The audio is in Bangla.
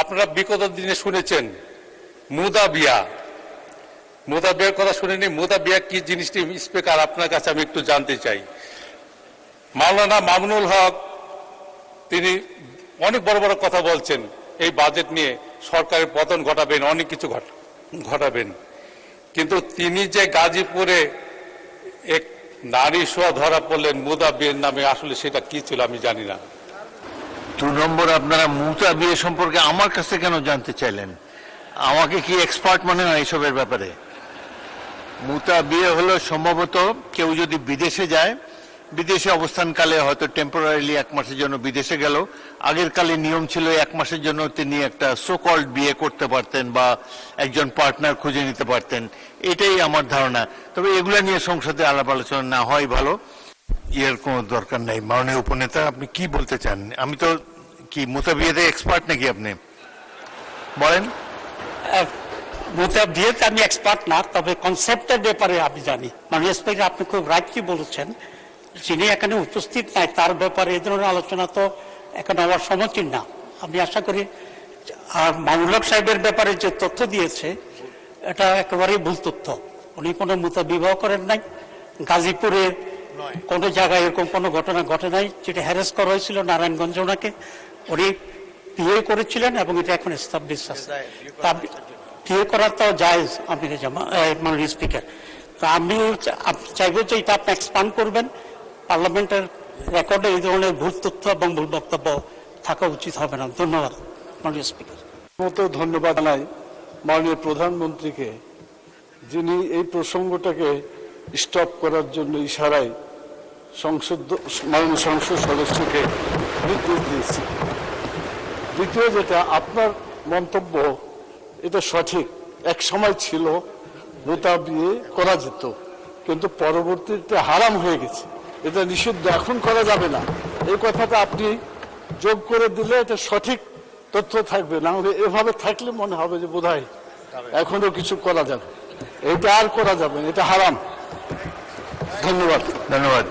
আপনারা বিগত দিনে শুনেছেন মুদা বিয়ার কথা শুনেনি। মুদা বিয়া কি জিনিসটি স্পিকার আপনার কাছে আমি একটু জানতে চাই। মাওলানা মামুনুল হক তিনি অনেক বড় বড় কথা বলছেন এই বাজেট নিয়ে, সরকারের পতন ঘটাবেন, অনেক কিছু ঘটাবেন, কিন্তু তিনি যে গাজীপুরে এক নারী শোয়া ধরা পড়লেন মুদা বিয়ের নামে, আসলে সেটা কি ছিল আমি জানি না। 2 নম্বর, আপনারা মুতা বিয়ে সম্পর্কে আমার কাছে কেন জানতে চাইলেন? আমাকে কি এক্সপার্ট মনে হয় এইসবের ব্যাপারে? মুতা বিয়ে হলো সম্ভবত কেউ যদি বিদেশে যায়, বিদেশে অবস্থানকালে হয়তো টেম্পোরারিলি 1 মাসের জন্য বিদেশে গেল, আগের কালে নিয়ম ছিল 1 মাসের জন্য তিনি একটা সোকল্ড বিয়ে করতে পারতেন বা একজন পার্টনার খুঁজে নিতে পারতেন, এটাই আমার ধারণা। তবে এগুলা নিয়ে সংসদে আলাপ আলোচনা না হয় ভালো, এর কোনো দরকার নাই। মাননীয় উপনেতা, আপনি কি বলতে চান? আমি তো কি মুতা বিয়েতে এক্সপার্ট নাকি? আপনি বলেন। মুতা বিয়েতে আমি এক্সপার্ট না, তবে কনসেপ্টের ব্যাপারে আমি জানি। মাননীয় স্পিকার, আপনি খুব রাইটলি বলেছেন, যিনি এখানে উপস্থিত নাই তার ব্যাপারে এই ধরনের আলোচনা তো এখন হওয়ার সমীচীন না। আমি আশা করি, আর মামুনুল হক সাহেবের ব্যাপারে যে তথ্য দিয়েছে এটা একেবারেই ভুল তথ্য। উনি কোনো মুতা বিবাহ করেন নাই, গাজীপুরে কোনো জায়গায় এরকম কোনো ঘটনা ঘটে নাই। যেটা হ্যারেস করা হয়েছিল নারায়ণগঞ্জে, ওনাকে উনি বিয়ে করেছিলেন এবং এটা এখন এস্টাবলিশ আছে। বিয়ে করার তো জায়েজ মাননীয় স্পিকার। তা আমি চাইবো যে এটা আপনি এক্সপান্ড করবেন, পার্লামেন্টের রেকর্ডে এই ধরনের ভুল তথ্য এবং ভুল বক্তব্য থাকা উচিত হবে না। ধন্যবাদ মাননীয় স্পিকার। ধন্যবাদ জানাই মাননীয় প্রধানমন্ত্রীকে, যিনি এই প্রসঙ্গটাকে স্টপ করার জন্য ইশারায় মাননীয় সংসদ সদস্যকে নির্দেশ দিয়েছি। দ্বিতীয় যেটা, আপনার মন্তব্য এটা সঠিক। এক সময় ছিল মুতা বিয়ে করা যেত, কিন্তু পরবর্তীতে হারাম হয়ে গেছে, এটা নিষিদ্ধ, এখন করা যাবে না। এই কথাটা আপনি যোগ করে দিলে এটা সঠিক তথ্য থাকবে। না হলে এভাবে থাকলে মনে হবে যে বোধহয় এখনো কিছু করা যাবে। এটা আর করা যাবে না, এটা হারাম। ধন্যবাদ।